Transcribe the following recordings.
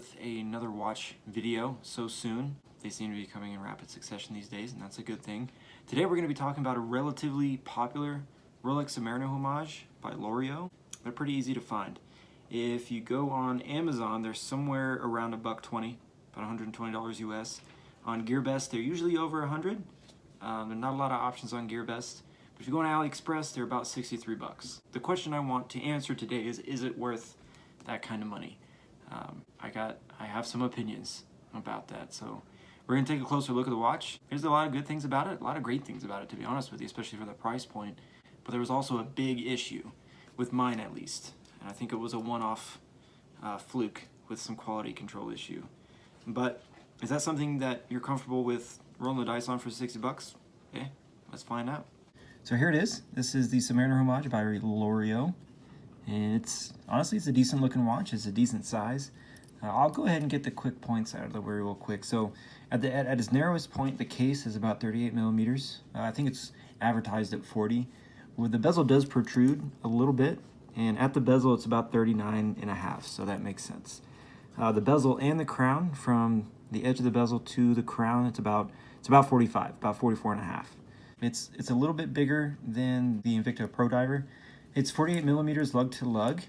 with another watch video so soon. They seem to be coming in rapid succession these days, and that's a good thing. Today we're going to be talking about a relatively popular Rolex Submariner homage by LOREO. They're pretty easy to find. If you go on Amazon, they're somewhere around $120, about $120 US. On GearBest, they're usually over $100. There are not a lot of options on GearBest. But if you go on AliExpress, they're about $63. The question I want to answer today is it worth that kind of money? I have some opinions about that, so we're going to take a closer look at the watch. There's a lot of good things about it, a lot of great things about it, to be honest with you, especially for the price point. But there was also a big issue, with mine at least, and I think it was a one-off fluke with some quality control issue. But is that something that you're comfortable with rolling the dice on for 60 bucks? Okay, let's find out. So here it is. This is the Submariner homage by LOREO. And honestly, it's a decent looking watch. It's a decent size. I'll go ahead and get the quick points out of the way real quick. So at its narrowest point, the case is about 38 millimeters. I think it's advertised at 40. Well, the bezel does protrude a little bit, and at the bezel it's about 39.5, so that makes sense. The bezel and the crown, from the edge of the bezel to the crown, it's about 45, about 44.5. It's a little bit bigger than the Invicta Pro Diver. It's 48 millimeters lug to lug,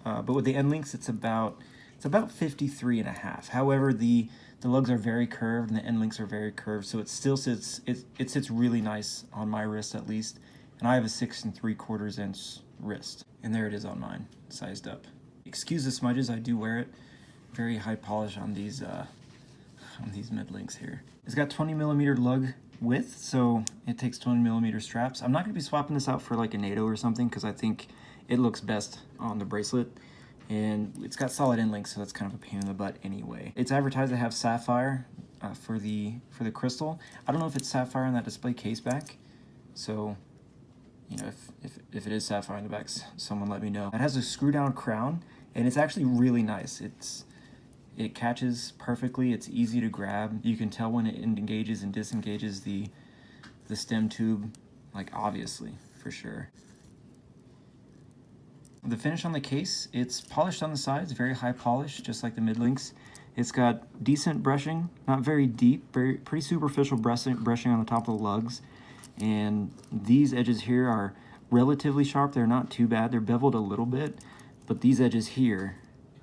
but with the end links, it's about 53.5. However, the lugs are very curved and the end links are very curved, so it sits really nice on my wrist at least. And I have a 6 3/4 inch wrist, and there it is on mine, sized up. Excuse the smudges, I do wear it. Very high polish on these mid links here. It's got 20 millimeter lug width, so it takes 20 millimeter straps. I'm not going to be swapping this out for like a NATO or something because I think it looks best on the bracelet, and it's got solid end links, so that's kind of a pain in the butt anyway. It's advertised to have sapphire for the crystal. I don't know if it's sapphire on that display case back, so you know, if it is sapphire in the back, someone let me know. It has a screw down crown, and it's actually really nice. It catches perfectly. It's easy to grab. You can tell when it engages and disengages the stem tube, like obviously, for sure. The finish on the case, it's polished on the sides, very high polish, just like the mid links. It's got decent brushing, not very deep, pretty superficial brushing on the top of the lugs. And these edges here are relatively sharp. They're not too bad. They're beveled a little bit, but these edges here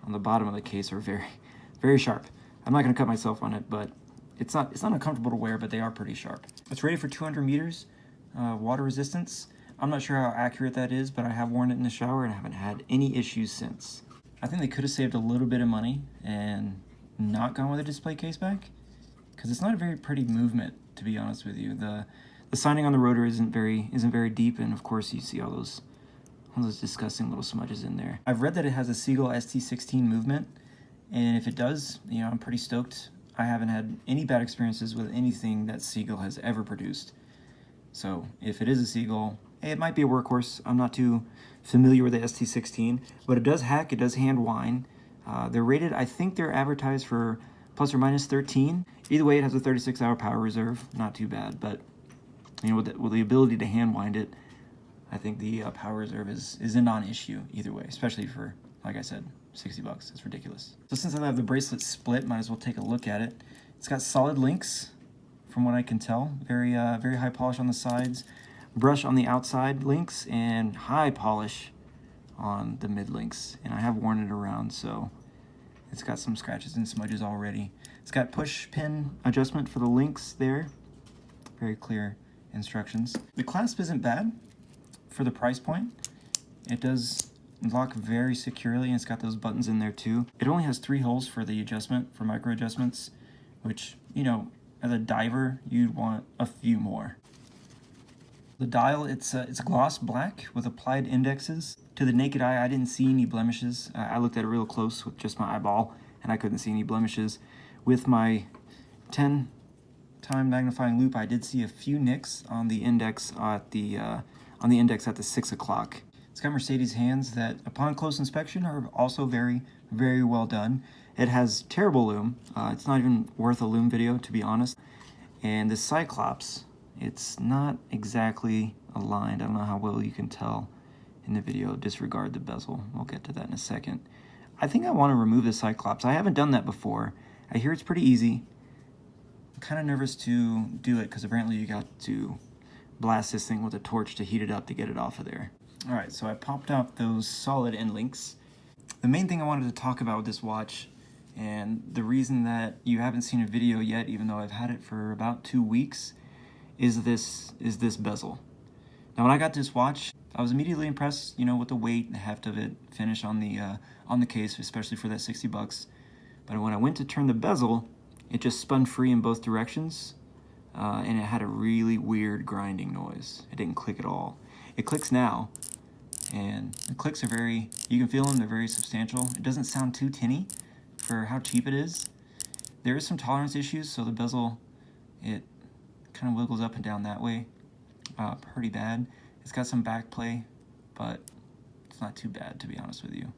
on the bottom of the case are very sharp. I'm not going to cut myself on it, but it's not uncomfortable to wear, but they are pretty sharp. It's rated for 200 meters water resistance. I'm not sure how accurate that is, but I have worn it in the shower and haven't had any issues since. I think they could have saved a little bit of money and not gone with a display case back, because it's not a very pretty movement, to be honest with you. The signing on the rotor isn't very deep, and of course you see all those disgusting little smudges in there. I've read that it has a Seagull ST16 movement, and if it does, you know, I'm pretty stoked. I haven't had any bad experiences with anything that Seagull has ever produced. So if it is a Seagull, it might be a workhorse. I'm not too familiar with the ST16, but it does hack, it does hand whine. They're rated, I think they're advertised for plus or minus 13. Either way, it has a 36-hour power reserve, not too bad, but you know, with the ability to hand wind it, I think the power reserve is a non-issue either way, especially for, like I said, 60 bucks. That's ridiculous. So since I have the bracelet split, might as well take a look at it. It's got solid links, from what I can tell. Very high polish on the sides, brush on the outside links, and high polish on the mid links. And I have worn it around, so it's got some scratches and smudges already. It's got push pin adjustment for the links there. Very clear instructions. The clasp isn't bad for the price point. It does lock very securely, and it's got those buttons in there too. It only has 3 holes for the adjustment, for micro adjustments, which, you know, as a diver, you'd want a few more. The dial, it's gloss black with applied indexes. To the naked eye, I didn't see any blemishes. I looked at it real close with just my eyeball, and I couldn't see any blemishes. With my 10-time magnifying loupe, I did see a few nicks on the index at the 6 o'clock. It's got Mercedes hands that, upon close inspection, are also very well done. It has terrible lume. It's not even worth a lume video, to be honest. And the Cyclops, it's not exactly aligned. I don't know how well you can tell in the video. Disregard the bezel. We'll get to that in a second. I think I want to remove the Cyclops. I haven't done that before. I hear it's pretty easy. I'm kind of nervous to do it because apparently you got to blast this thing with a torch to heat it up to get it off of there. All right, so I popped out those solid end links. The main thing I wanted to talk about with this watch, and the reason that you haven't seen a video yet, even though I've had it for about 2 weeks, is this bezel. Now, when I got this watch, I was immediately impressed, you know, with the weight, the heft of it, finish on the case, especially for that $60. But when I went to turn the bezel, it just spun free in both directions, and it had a really weird grinding noise. It didn't click at all. It clicks now, and the clicks are very, you can feel them, they're very substantial. It doesn't sound too tinny for how cheap it is. There is some tolerance issues, so the bezel, it kind of wiggles up and down that way. Pretty bad. It's got some back play, but it's not too bad, to be honest with you.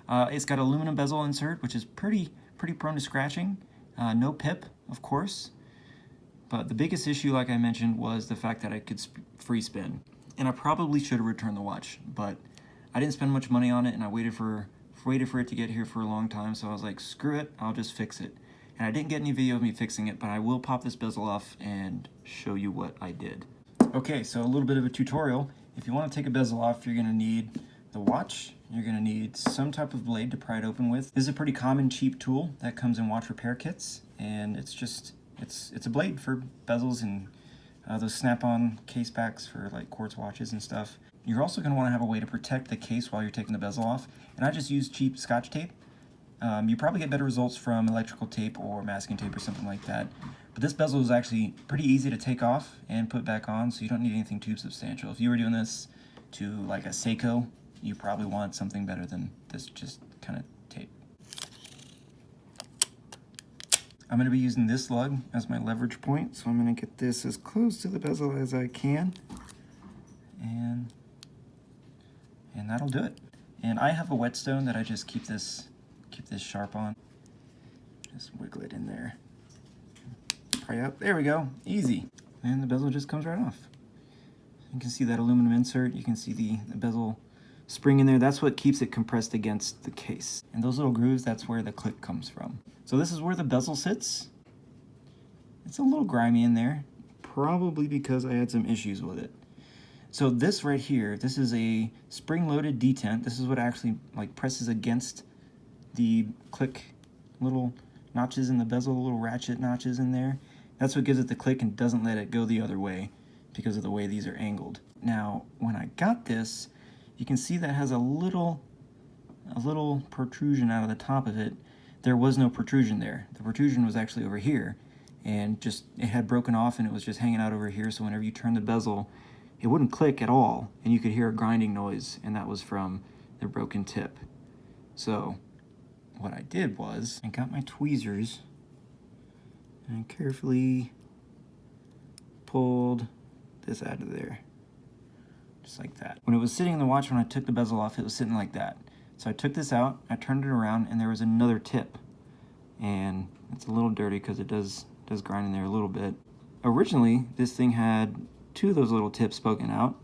It's got aluminum bezel insert, which is pretty prone to scratching. No pip, of course. But the biggest issue, like I mentioned, was the fact that I could free spin. And I probably should have returned the watch, but I didn't spend much money on it, and I waited for it to get here for a long time, so I was like, screw it, I'll just fix it. And I didn't get any video of me fixing it, but I will pop this bezel off and show you what I did. Okay, so a little bit of a tutorial. If you want to take a bezel off, you're going to need the watch. You're going to need some type of blade to pry it open with. This is a pretty common cheap tool that comes in watch repair kits, and it's a blade for bezels and those snap-on case backs for like quartz watches and stuff. You're also going to want to have a way to protect the case while you're taking the bezel off, and I just use cheap Scotch tape. You probably get better results from electrical tape or masking tape or something like that. But this bezel is actually pretty easy to take off and put back on, so you don't need anything too substantial. If you were doing this to like a Seiko, you probably want something better than this just kind of tape. I'm going to be using this lug as my leverage point, so I'm going to get this as close to the bezel as I can, and that'll do it. And I have a whetstone that I just keep this sharp on. Just wiggle it in there. Pry up. There we go. Easy. And the bezel just comes right off. You can see that aluminum insert. You can see the bezel spring in there. That's what keeps it compressed against the case. And those little grooves, that's where the click comes from. So this is where the bezel sits. It's a little grimy in there, probably because I had some issues with it. So this right here, this is a spring-loaded detent. This is what actually like presses against the click, little notches in the bezel, little ratchet notches in there. That's what gives it the click and doesn't let it go the other way because of the way these are angled. Now, when I got this, you can see that has a little protrusion out of the top of it. There was no protrusion there. The protrusion was actually over here, and just it had broken off and it was just hanging out over here, so whenever you turn the bezel, it wouldn't click at all, and you could hear a grinding noise, and that was from the broken tip. So what I did was I got my tweezers and I carefully pulled this out of there, just like that. When it was sitting in the watch, when I took the bezel off, it was sitting like that. So I took this out, I turned it around, and there was another tip, and it's a little dirty because it does grind in there a little bit. Originally, this thing had 2 of those little tips poking out.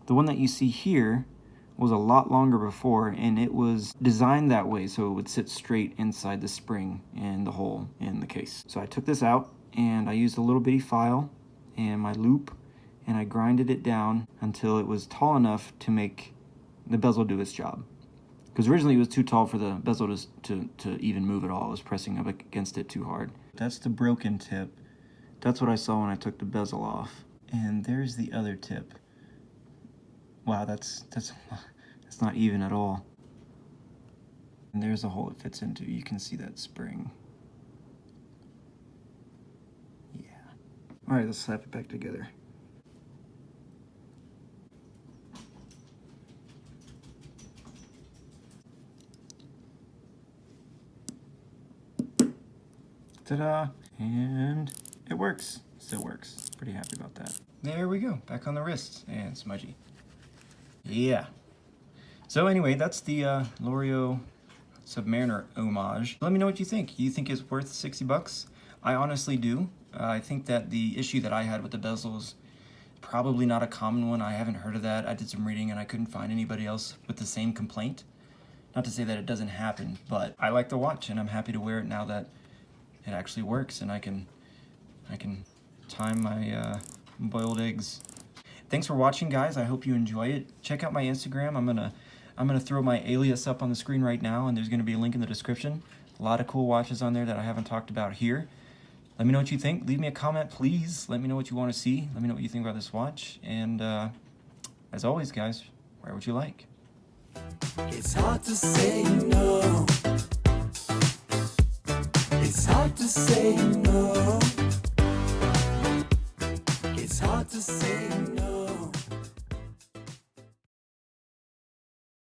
The one that you see here was a lot longer before, and it was designed that way so it would sit straight inside the spring in the hole in the case. So I took this out, and I used a little bitty file and my loop, and I grinded it down until it was tall enough to make the bezel do its job. Because originally it was too tall for the bezel to even move at all. It was pressing up against it too hard. That's the broken tip. That's what I saw when I took the bezel off. And there's the other tip. Wow, that's not even at all. And there's a hole it fits into. You can see that spring. Yeah. All right, let's slap it back together. Ta-da! And it works. Still works. Pretty happy about that. There we go. Back on the wrist. And smudgy. Yeah. So anyway, that's the LOREO Submariner homage. Let me know what you think. You think it's worth 60 bucks? I honestly do. I think that the issue that I had with the bezel is probably not a common one. I haven't heard of that. I did some reading and I couldn't find anybody else with the same complaint. Not to say that it doesn't happen, but I like the watch and I'm happy to wear it now that it actually works and I can time my boiled eggs. Thanks for watching, guys. I hope you enjoy it. Check out my Instagram. I'm gonna throw my alias up on the screen right now, and there's gonna be a link in the description. A lot of cool watches on there that I haven't talked about here. Let me know what you think. Leave me a comment, please. Let me know what you want to see. Let me know what you think about this watch. And as always, guys, wear what you like. It's hard to say no. It's hard to say no.